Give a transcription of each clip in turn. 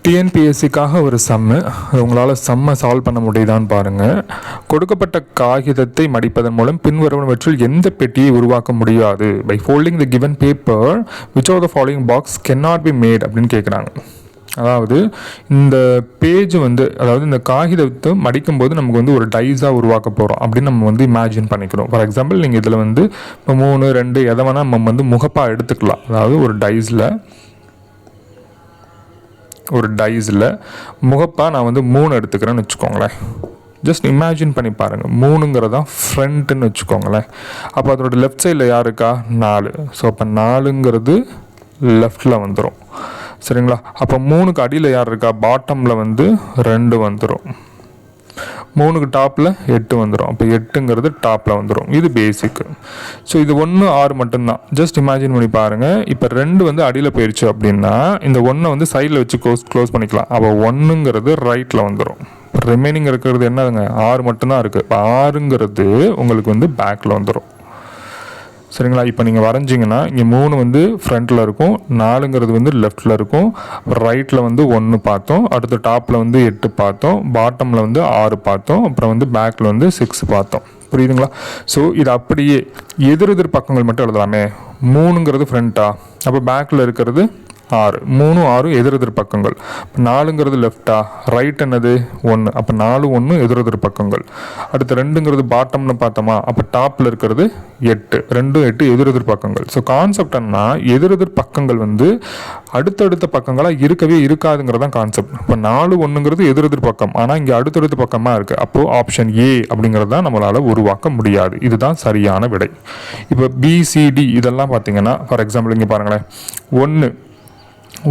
டிஎன்பிஎஸ்சிக்காக ஒரு சம்மு, உங்களால் சம்மை சால்வ் பண்ண முடியுதான்னு பாருங்கள். கொடுக்கப்பட்ட காகிதத்தை மடிப்பதன் மூலம் பின்வருவனவற்றில் எந்த பெட்டியை உருவாக்க முடியாது? By folding the given paper which of the following box can not be made அப்படின்னு கேட்குறாங்க. அதாவது இந்த பேஜ் அதாவது இந்த காகிதத்தை மடிக்கும்போது நமக்கு ஒரு டைஸாக உருவாக்க போகிறோம் அப்படின்னு நம்ம இமேஜின் பண்ணிக்கிறோம். ஃபார் எக்ஸாம்பிள் நீங்கள் இதில் இப்போ 3, 2 எதை வேணால் நம்ம முகப்பாக எடுத்துக்கலாம். அதாவது ஒரு டைஸில் முகப்பாக நான் 3 எடுத்துக்கிறேன்னு வச்சுக்கோங்களேன். ஜஸ்ட் இமேஜின் பண்ணி பாருங்கள். 3ங்கிறதான் ஃப்ரண்ட்டுன்னு வச்சுக்கோங்களேன். அப்போ அதோட லெஃப்ட் சைடில் யார் இருக்கா? 4. ஸோ அப்போ 4ங்கிறது லெஃப்டில் வந்துடும். சரிங்களா? அப்போ 3க்கு அடியில் யார் இருக்கா? பாட்டமில் 2 வந்துடும். 3க்கு டாப்பில் 8 வந்துடும். அப்போ 8ங்கிறது டாப்பில் வந்துடும். இது பேசிக்கு. ஸோ இது 1, 6 மட்டும்தான். ஜஸ்ட் இமேஜின் பண்ணி பாருங்கள். இப்போ 2 அடியில் போயிடுச்சு அப்படின்னா இந்த 1 சைடில் வச்சு க்ளோஸ் பண்ணிக்கலாம். அப்போ 1ங்கிறது ரைட்டில் வந்துடும். ரிமைனிங் இருக்கிறது என்னதுங்க? 6 மட்டும்தான் இருக்குது. இப்போ 6ங்கிறது உங்களுக்கு பேக்கில் வந்துடும். சரிங்களா? இப்போ நீங்கள் வரைஞ்சிங்கன்னா இங்கே 3 ஃப்ரண்ட்டில் இருக்கும், 4ங்கிறது லெஃப்டில் இருக்கும், ரைட்டில் 1 பார்த்தோம், அடுத்து டாப்பில் 8 பார்த்தோம், பாட்டமில் 6 பார்த்தோம், அப்புறம் பேக்கில் 6 பார்த்தோம். புரியுதுங்களா? ஸோ இது அப்படியே எதிர் பக்கங்கள் மட்டும் எழுதலாமே. 3ங்கிறது ஃப்ரண்ட்டா, அப்போ பேக்கில் இருக்கிறது 6, 3, 6 எதிர் பக்கங்கள். இப்போ 4ங்கிறது லெஃப்டா, ரைட் என்னது 1, அப்போ 4, 1 எதிர் பக்கங்கள். அடுத்து 2ங்கிறது பாட்டம்னு பார்த்தோமா, அப்போ டாப்பில் இருக்கிறது 8, 2, 8 எதிர் பக்கங்கள். ஸோ கான்செப்ட் என்ன, எதிர் பக்கங்கள் அடுத்தடுத்த பக்கங்களாக இருக்கவே இருக்காதுங்கிறதான் கான்செப்ட். இப்போ 4, 1ங்கிறது எதிர் பக்கம், ஆனால் இங்கே அடுத்தடுத்த பக்கமாக இருக்குது. அப்போது ஆப்ஷன் ஏ அப்படிங்கிறது தான் நம்மளால் உருவாக்க முடியாது. இதுதான் சரியான விடை. இப்போ பிசிடி இதெல்லாம் பார்த்தீங்கன்னா ஃபார் எக்ஸாம்பிள் இங்கே பாருங்களேன்.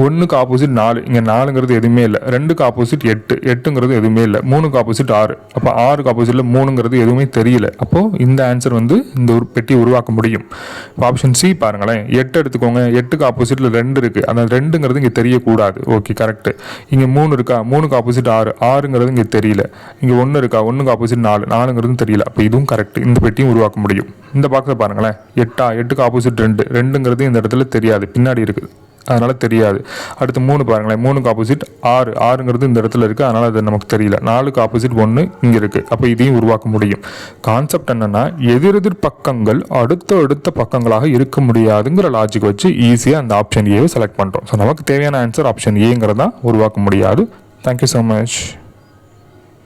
1க்கு ஆப்போசிட் 4, இங்கே 4ங்கிறது எதுவுமே இல்லை. 2க்கு ஆப்போசிட் 8, 8ங்கிறது எதுவுமே இல்லை. 3க்கு ஆப்போசிட் 6, அப்போ 6க்கு ஆப்போசிட்டில் 3ங்கிறது எதுவுமே தெரியல. அப்போது இந்த ஆன்சர் இந்த ஒரு பெட்டி உருவாக்க முடியும். இப்போ ஆப்ஷன் சி பாருங்களேன். 8 எடுத்துக்கோங்க. 8க்கு ஆப்போசிட்டில் 2 இருக்குது. அந்த 2ங்கிறது இங்கே தெரியக்கூடாது. Okay, correct. இங்கே 3 இருக்கா, 3க்கு ஆப்போசிட் 6, 6ங்கிறது இங்கே தெரியல. இங்கே 1 இருக்கா, 1க்கு ஆப்போசிட் 4, 4ங்கிறது தெரியல. அப்போ இதுவும் கரெக்டு. இந்த பெட்டியும் உருவாக்க முடியும். இந்த பாக்ஸை பாருங்களேன். 8க்கு ஆப்போசிட் 2, 2ங்கிறது இந்த இடத்துல தெரியாது, பின்னாடி இருக்குது, அதனால் தெரியாது. அடுத்து 3 பாருங்களேன். 3க்கு ஆப்போசிட் 6, 6ங்கிறது இந்த இடத்துல இருக்குது, அதனால் அது நமக்கு தெரியல. 4க்கு ஆப்போசிட் 1 இங்கே இருக்குது. அப்போ இதையும் உருவாக்க முடியும். கான்செப்ட் என்னென்னா எதிர் பக்கங்கள் அடுத்த பக்கங்களாக இருக்க முடியாதுங்கிற லாஜிக் வச்சு ஈஸியாக அந்த ஆப்ஷன் ஏவை செலக்ட் பண்ணுறோம். ஸோ நமக்கு தேவையான ஆன்சர் ஆப்ஷன் ஏங்கிறதான் உருவாக்க முடியாது. Thank you so much.